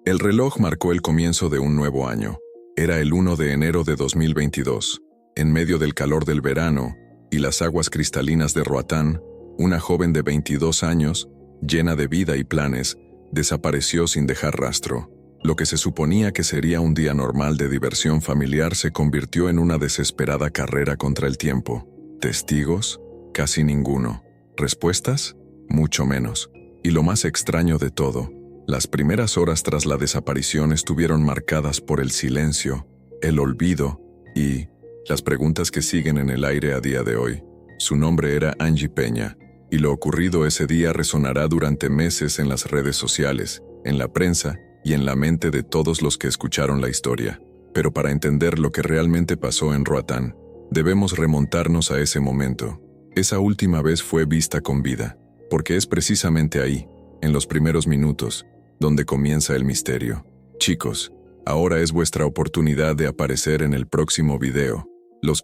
El reloj marcó el comienzo de un nuevo año. Era el 1 de enero de 2022. En medio del calor del verano y las aguas cristalinas de Roatán, una joven de 22 años, llena de vida y planes, desapareció sin dejar rastro. Lo que se suponía que sería un día normal de diversión familiar se convirtió en una desesperada carrera contra el tiempo. ¿Testigos? Casi ninguno. ¿Respuestas? Mucho menos. Y lo más extraño de todo, las primeras horas tras la desaparición estuvieron marcadas por el silencio, el olvido y las preguntas que siguen en el aire a día de hoy. Su nombre era Angie Peña, y lo ocurrido ese día resonará durante meses en las redes sociales, en la prensa y en la mente de todos los que escucharon la historia. Pero para entender lo que realmente pasó en Roatán, debemos remontarnos a ese momento. Esa última vez fue vista con vida, porque es precisamente ahí, en los primeros minutos, donde comienza el misterio. Chicos, ahora es vuestra oportunidad de aparecer en el próximo video. Los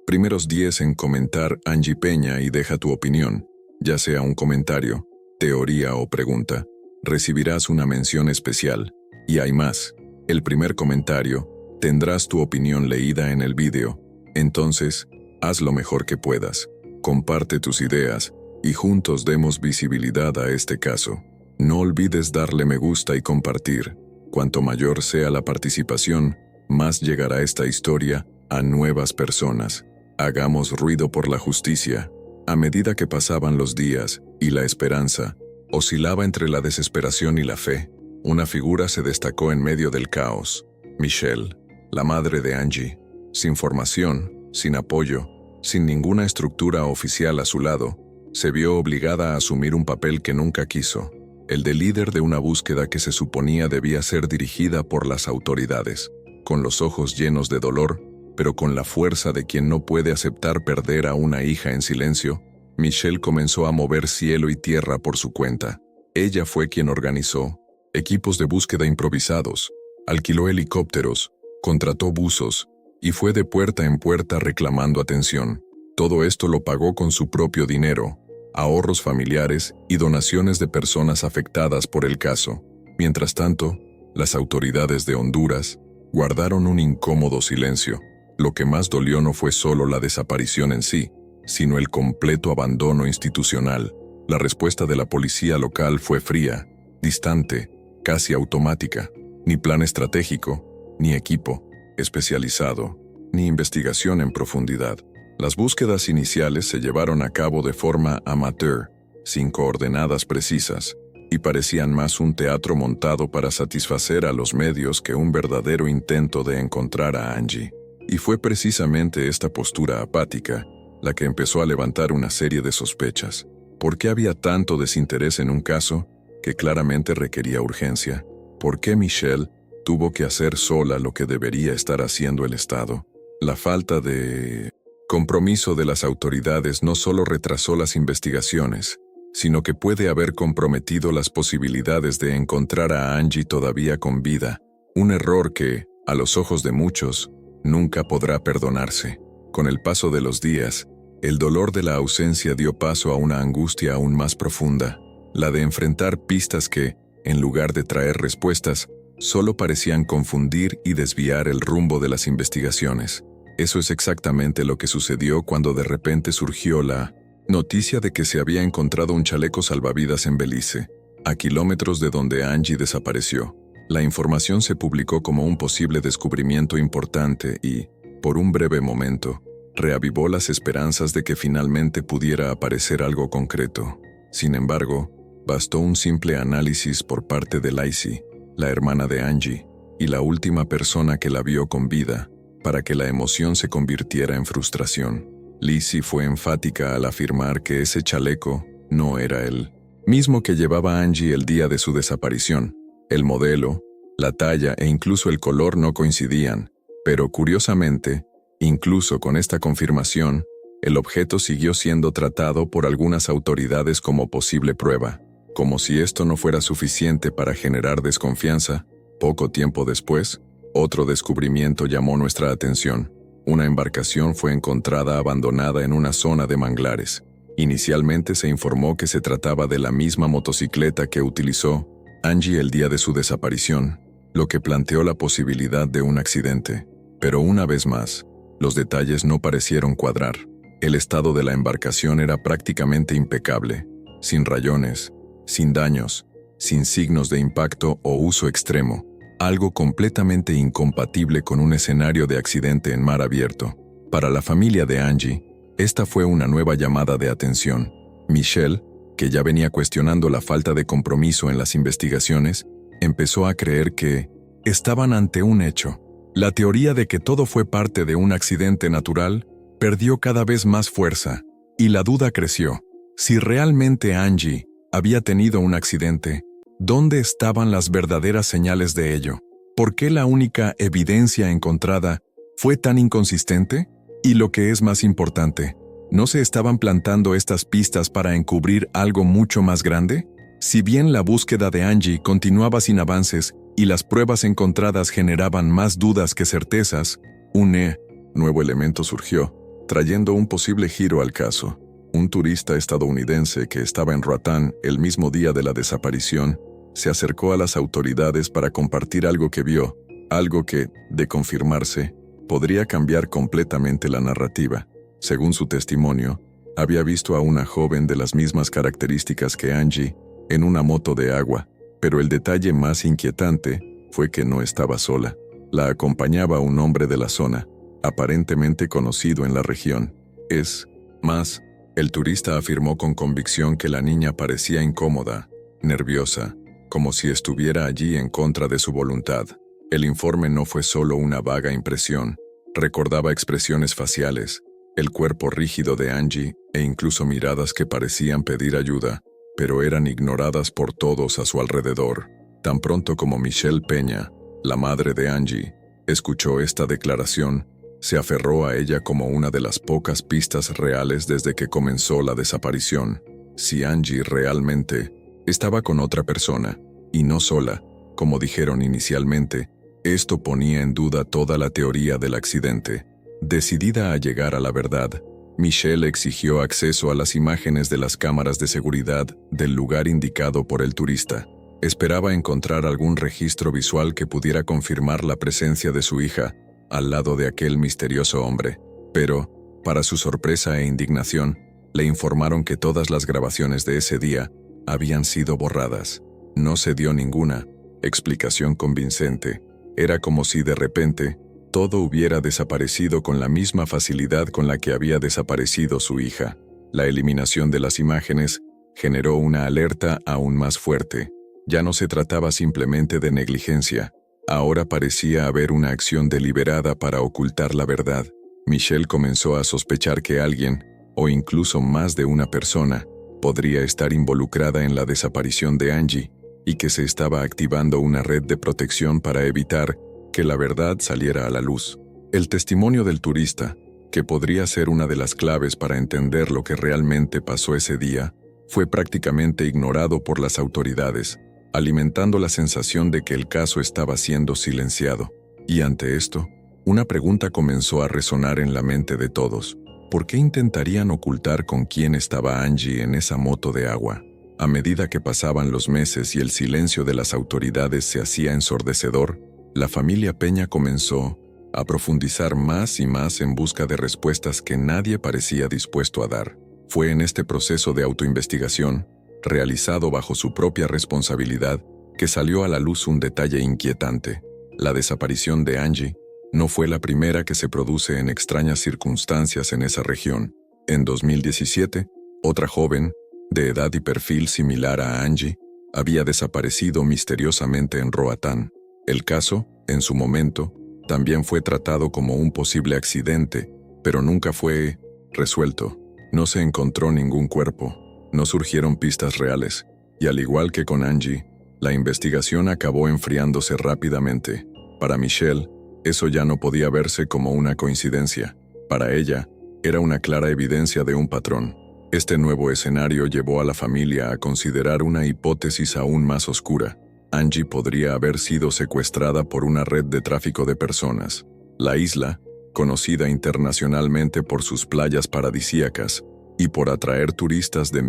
primeros 10 en comentar Angie Peña y deja tu opinión, ya sea un comentario, teoría o pregunta, recibirás una mención especial. Y hay más, el primer comentario, tendrás tu opinión leída en el video. Entonces, haz lo mejor que puedas, comparte tus ideas y juntos demos visibilidad a este caso. No olvides darle me gusta y compartir. Cuanto mayor sea la participación, más llegará esta historia a nuevas personas. Hagamos ruido por la justicia. A medida que pasaban los días y la esperanza oscilaba entre la desesperación y la fe, una figura se destacó en medio del caos. Michelle, la madre de Angie, sin formación, sin apoyo, sin ninguna estructura oficial a su lado, se vio obligada a asumir un papel que nunca quiso, el de líder de una búsqueda que se suponía debía ser dirigida por las autoridades. Con los ojos llenos de dolor, pero con la fuerza de quien no puede aceptar perder a una hija en silencio, Michelle comenzó a mover cielo y tierra por su cuenta. Ella fue quien organizó equipos de búsqueda improvisados, alquiló helicópteros, contrató buzos y fue de puerta en puerta reclamando atención. Todo esto lo pagó con su propio dinero, ahorros familiares y donaciones de personas afectadas por el caso. Mientras tanto, las autoridades de Honduras guardaron un incómodo silencio. Lo que más dolió no fue solo la desaparición en sí, sino el completo abandono institucional. La respuesta de la policía local fue fría, distante, casi automática. Ni plan estratégico, ni equipo especializado, ni investigación en profundidad. Las búsquedas iniciales se llevaron a cabo de forma amateur, sin coordenadas precisas, y parecían más un teatro montado para satisfacer a los medios que un verdadero intento de encontrar a Angie. Y fue precisamente esta postura apática la que empezó a levantar una serie de sospechas. ¿Por qué había tanto desinterés en un caso que claramente requería urgencia? ¿Por qué Michelle tuvo que hacer sola lo que debería estar haciendo el Estado? La falta de compromiso de las autoridades no solo retrasó las investigaciones, sino que puede haber comprometido las posibilidades de encontrar a Angie todavía con vida. Un error que, a los ojos de muchos, nunca podrá perdonarse. Con el paso de los días, el dolor de la ausencia dio paso a una angustia aún más profunda, la de enfrentar pistas que, en lugar de traer respuestas, solo parecían confundir y desviar el rumbo de las investigaciones. Eso es exactamente lo que sucedió cuando de repente surgió la noticia de que se había encontrado un chaleco salvavidas en Belice, a kilómetros de donde Angie desapareció. La información se publicó como un posible descubrimiento importante y, por un breve momento, reavivó las esperanzas de que finalmente pudiera aparecer algo concreto. Sin embargo, bastó un simple análisis por parte de Lacey, la hermana de Angie, y la última persona que la vio con vida, para que la emoción se convirtiera en frustración. Lacey fue enfática al afirmar que ese chaleco no era el mismo que llevaba Angie el día de su desaparición. El modelo, la talla e incluso el color no coincidían, pero curiosamente, incluso con esta confirmación, el objeto siguió siendo tratado por algunas autoridades como posible prueba. Como si esto no fuera suficiente para generar desconfianza, poco tiempo después, otro descubrimiento llamó nuestra atención. Una embarcación fue encontrada abandonada en una zona de manglares. Inicialmente se informó que se trataba de la misma motocicleta que utilizó Angie el día de su desaparición, lo que planteó la posibilidad de un accidente. Pero una vez más, los detalles no parecieron cuadrar. El estado de la embarcación era prácticamente impecable, sin rayones, sin daños, sin signos de impacto o uso extremo, algo completamente incompatible con un escenario de accidente en mar abierto. Para la familia de Angie, esta fue una nueva llamada de atención. Michelle, que ya venía cuestionando la falta de compromiso en las investigaciones, empezó a creer que estaban ante un hecho. La teoría de que todo fue parte de un accidente natural perdió cada vez más fuerza, y la duda creció. Si realmente Angie había tenido un accidente, ¿dónde estaban las verdaderas señales de ello? ¿Por qué la única evidencia encontrada fue tan inconsistente? Y lo que es más importante, ¿no se estaban plantando estas pistas para encubrir algo mucho más grande? Si bien la búsqueda de Angie continuaba sin avances y las pruebas encontradas generaban más dudas que certezas, un nuevo elemento surgió, trayendo un posible giro al caso. Un turista estadounidense que estaba en Roatán el mismo día de la desaparición se acercó a las autoridades para compartir algo que vio, algo que, de confirmarse, podría cambiar completamente la narrativa. Según su testimonio, había visto a una joven de las mismas características que Angie en una moto de agua, pero el detalle más inquietante fue que no estaba sola. La acompañaba un hombre de la zona, aparentemente conocido en la región. Es más, el turista afirmó con convicción que la niña parecía incómoda, nerviosa, como si estuviera allí en contra de su voluntad. El informe no fue solo una vaga impresión, recordaba expresiones faciales, el cuerpo rígido de Angie e incluso miradas que parecían pedir ayuda, pero eran ignoradas por todos a su alrededor. Tan pronto como Michelle Peña, la madre de Angie, escuchó esta declaración, se aferró a ella como una de las pocas pistas reales desde que comenzó la desaparición. Si Angie realmente estaba con otra persona, y no sola, como dijeron inicialmente, esto ponía en duda toda la teoría del accidente. Decidida a llegar a la verdad, Michelle exigió acceso a las imágenes de las cámaras de seguridad del lugar indicado por el turista. Esperaba encontrar algún registro visual que pudiera confirmar la presencia de su hija al lado de aquel misterioso hombre, pero, para su sorpresa e indignación, le informaron que todas las grabaciones de ese día habían sido borradas. No se dio ninguna explicación convincente. Era como si de repente todo hubiera desaparecido con la misma facilidad con la que había desaparecido su hija. La eliminación de las imágenes generó una alerta aún más fuerte. Ya no se trataba simplemente de negligencia. Ahora parecía haber una acción deliberada para ocultar la verdad. Michelle comenzó a sospechar que alguien, o incluso más de una persona, podría estar involucrada en la desaparición de Angie, y que se estaba activando una red de protección para evitar que la verdad saliera a la luz. El testimonio del turista, que podría ser una de las claves para entender lo que realmente pasó ese día, fue prácticamente ignorado por las autoridades, alimentando la sensación de que el caso estaba siendo silenciado. Y ante esto, una pregunta comenzó a resonar en la mente de todos. ¿Por qué intentarían ocultar con quién estaba Angie en esa moto de agua? A medida que pasaban los meses y el silencio de las autoridades se hacía ensordecedor, la familia Peña comenzó a profundizar más y más en busca de respuestas que nadie parecía dispuesto a dar. Fue en este proceso de autoinvestigación, realizado bajo su propia responsabilidad, que salió a la luz un detalle inquietante. La desaparición de Angie no fue la primera que se produce en extrañas circunstancias en esa región. En 2017, otra joven, de edad y perfil similar a Angie, había desaparecido misteriosamente en Roatán. El caso, en su momento, también fue tratado como un posible accidente, pero nunca fue resuelto. No se encontró ningún cuerpo, no surgieron pistas reales, y al igual que con Angie, la investigación acabó enfriándose rápidamente. Para Michelle, eso ya no podía verse como una coincidencia. Para ella, era una clara evidencia de un patrón. Este nuevo escenario llevó a la familia a considerar una hipótesis aún más oscura. Angie podría haber sido secuestrada por una red de tráfico de personas. La isla, conocida internacionalmente por sus playas paradisíacas y por atraer turistas de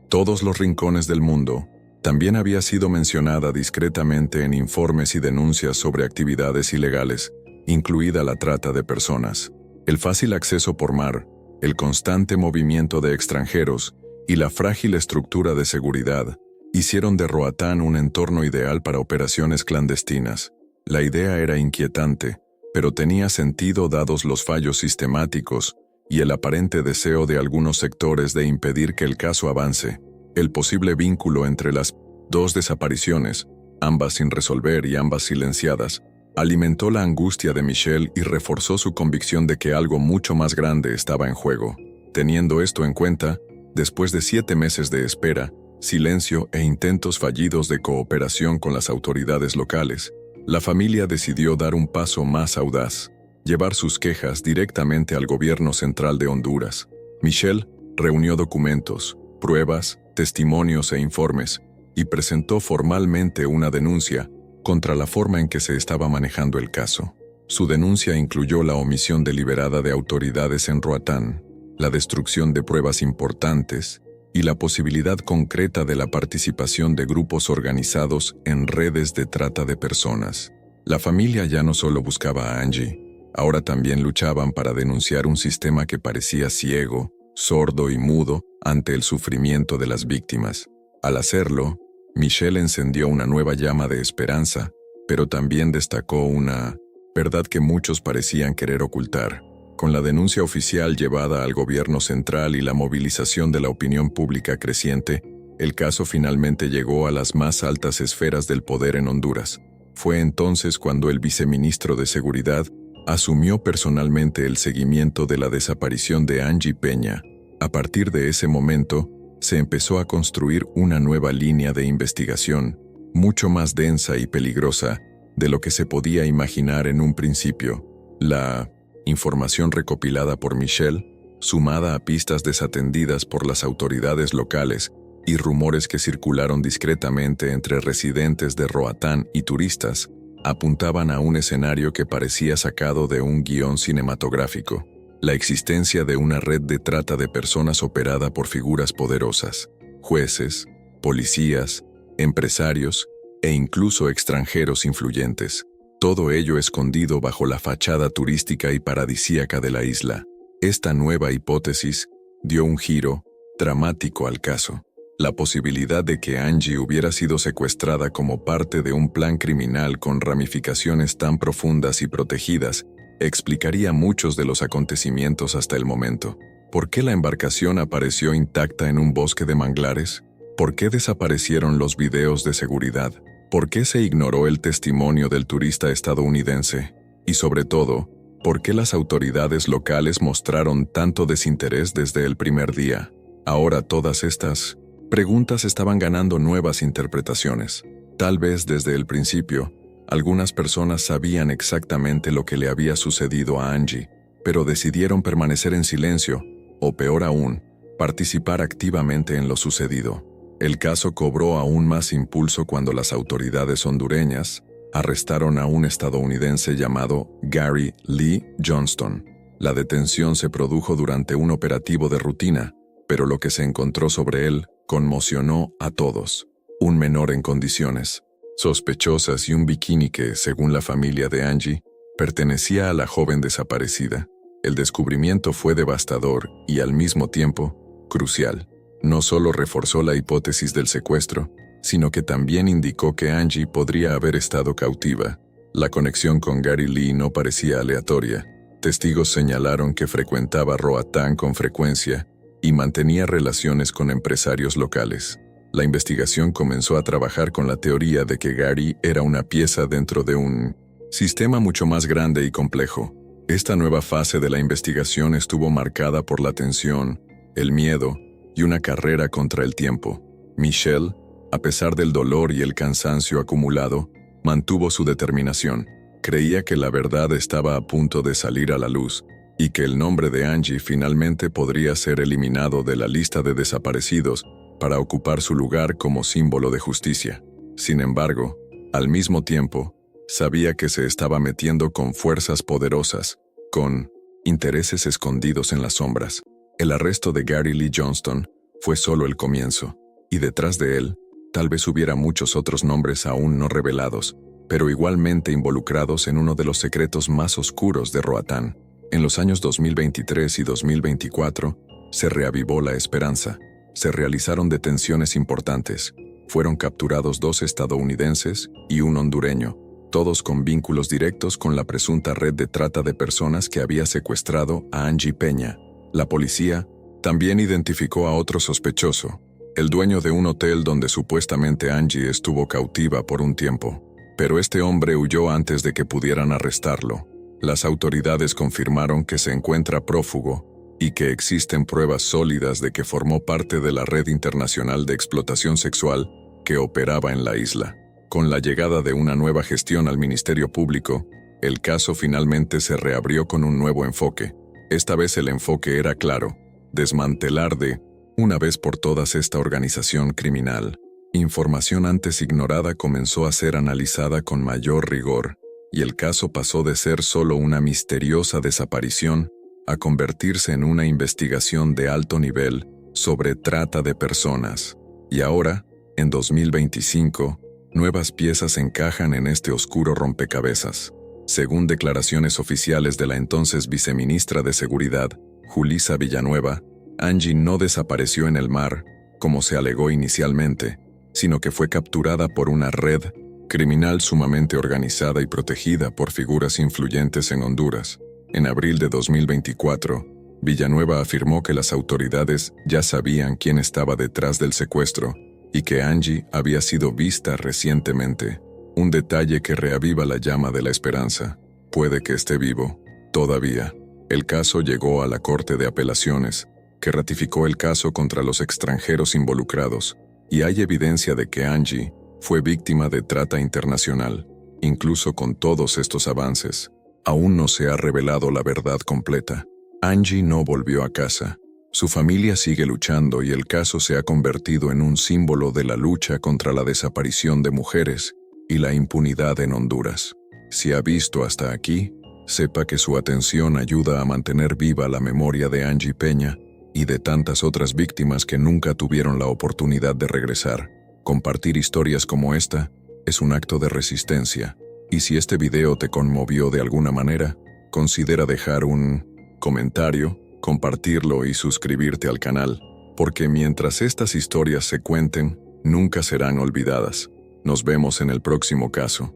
todos los rincones del mundo, También había sido mencionada discretamente en informes y denuncias sobre actividades ilegales, incluida la trata de personas. El fácil acceso por mar, el constante movimiento de extranjeros y la frágil estructura de seguridad hicieron de Roatán un entorno ideal para operaciones clandestinas. La idea era inquietante, pero tenía sentido dados los fallos sistemáticos y el aparente deseo de algunos sectores de impedir que el caso avance. El posible vínculo entre las dos desapariciones, ambas sin resolver y ambas silenciadas, alimentó la angustia de Michelle y reforzó su convicción de que algo mucho más grande estaba en juego. Teniendo esto en cuenta, después de 7 meses de espera, silencio e intentos fallidos de cooperación con las autoridades locales, la familia decidió dar un paso más audaz, llevar sus quejas directamente al gobierno central de Honduras. Michelle reunió documentos, pruebas, testimonios e informes, y presentó formalmente una denuncia contra la forma en que se estaba manejando el caso. Su denuncia incluyó la omisión deliberada de autoridades en Roatán, la destrucción de pruebas importantes y la posibilidad concreta de la participación de grupos organizados en redes de trata de personas. La familia ya no solo buscaba a Angie, ahora también luchaban para denunciar un sistema que parecía ciego, sordo y mudo ante el sufrimiento de las víctimas. Al hacerlo, Michelle encendió una nueva llama de esperanza, pero también destacó una verdad que muchos parecían querer ocultar. Con la denuncia oficial llevada al gobierno central y la movilización de la opinión pública creciente, el caso finalmente llegó a las más altas esferas del poder en Honduras. Fue entonces cuando el viceministro de Seguridad asumió personalmente el seguimiento de la desaparición de Angie Peña. A partir de ese momento, se empezó a construir una nueva línea de investigación, mucho más densa y peligrosa de lo que se podía imaginar en un principio. La información recopilada por Michelle, sumada a pistas desatendidas por las autoridades locales y rumores que circularon discretamente entre residentes de Roatán y turistas, apuntaban a un escenario que parecía sacado de un guión cinematográfico: la existencia de una red de trata de personas operada por figuras poderosas, jueces, policías, empresarios e incluso extranjeros influyentes. Todo ello escondido bajo la fachada turística y paradisíaca de la isla. Esta nueva hipótesis dio un giro dramático al caso. La posibilidad de que Angie hubiera sido secuestrada como parte de un plan criminal con ramificaciones tan profundas y protegidas explicaría muchos de los acontecimientos hasta el momento. ¿Por qué la embarcación apareció intacta en un bosque de manglares? ¿Por qué desaparecieron los videos de seguridad? ¿Por qué se ignoró el testimonio del turista estadounidense? Y sobre todo, ¿por qué las autoridades locales mostraron tanto desinterés desde el primer día? Ahora todas estas preguntas estaban ganando nuevas interpretaciones. Tal vez desde el principio, algunas personas sabían exactamente lo que le había sucedido a Angie, pero decidieron permanecer en silencio, o peor aún, participar activamente en lo sucedido. El caso cobró aún más impulso cuando las autoridades hondureñas arrestaron a un estadounidense llamado Gary Lee Johnston. La detención se produjo durante un operativo de rutina, pero lo que se encontró sobre él conmocionó a todos. Un menor en condiciones sospechosas y un bikini que, según la familia de Angie, pertenecía a la joven desaparecida. El descubrimiento fue devastador y, al mismo tiempo, crucial. No solo reforzó la hipótesis del secuestro, sino que también indicó que Angie podría haber estado cautiva. La conexión con Gary Lee no parecía aleatoria. Testigos señalaron que frecuentaba Roatán con frecuencia y mantenía relaciones con empresarios locales. La investigación comenzó a trabajar con la teoría de que Gary era una pieza dentro de un sistema mucho más grande y complejo. Esta nueva fase de la investigación estuvo marcada por la tensión, el miedo y una carrera contra el tiempo. Michelle, a pesar del dolor y el cansancio acumulado, mantuvo su determinación. Creía que la verdad estaba a punto de salir a la luz y que el nombre de Angie finalmente podría ser eliminado de la lista de desaparecidos para ocupar su lugar como símbolo de justicia. Sin embargo, al mismo tiempo, sabía que se estaba metiendo con fuerzas poderosas, con intereses escondidos en las sombras. El arresto de Gary Lee Johnston fue solo el comienzo, y detrás de él, Tal vez hubiera muchos otros nombres aún no revelados, pero igualmente involucrados en uno de los secretos más oscuros de Roatán. En los años 2023 y 2024, se reavivó la esperanza. Se realizaron detenciones importantes. Fueron capturados 2 estadounidenses y un hondureño, todos con vínculos directos con la presunta red de trata de personas que había secuestrado a Angie Peña. La policía también identificó a otro sospechoso, el dueño de un hotel donde supuestamente Angie estuvo cautiva por un tiempo. Pero este hombre huyó antes de que pudieran arrestarlo. Las autoridades confirmaron que se encuentra prófugo y que existen pruebas sólidas de que formó parte de la red internacional de explotación sexual que operaba en la isla. Con la llegada de una nueva gestión al Ministerio Público, el caso finalmente se reabrió con un nuevo enfoque. Esta vez el enfoque era claro: desmantelar de una vez por todas esta organización criminal. Información antes ignorada comenzó a ser analizada con mayor rigor, y el caso pasó de ser solo una misteriosa desaparición a convertirse en una investigación de alto nivel sobre trata de personas. Y ahora, en 2025, nuevas piezas encajan en este oscuro rompecabezas. Según declaraciones oficiales de la entonces viceministra de Seguridad, Julissa Villanueva, Angie no desapareció en el mar, como se alegó inicialmente, sino que fue capturada por una red criminal sumamente organizada y protegida por figuras influyentes en Honduras. En abril de 2024, Villanueva afirmó que las autoridades ya sabían quién estaba detrás del secuestro y que Angie había sido vista recientemente. Un detalle que reaviva la llama de la esperanza. Puede que esté vivo, todavía. El caso llegó a la Corte de Apelaciones, que ratificó el caso contra los extranjeros involucrados, y hay evidencia de que Angie fue víctima de trata internacional. Incluso con todos estos avances, aún no se ha revelado la verdad completa. Angie no volvió a casa. Su familia sigue luchando y el caso se ha convertido en un símbolo de la lucha contra la desaparición de mujeres y la impunidad en Honduras. Si ha visto hasta aquí, sepa que su atención ayuda a mantener viva la memoria de Angie Peña y de tantas otras víctimas que nunca tuvieron la oportunidad de regresar. Compartir historias como esta es un acto de resistencia, y si este video te conmovió de alguna manera, considera dejar un comentario, compartirlo y suscribirte al canal, porque mientras estas historias se cuenten, nunca serán olvidadas. Nos vemos en el próximo caso.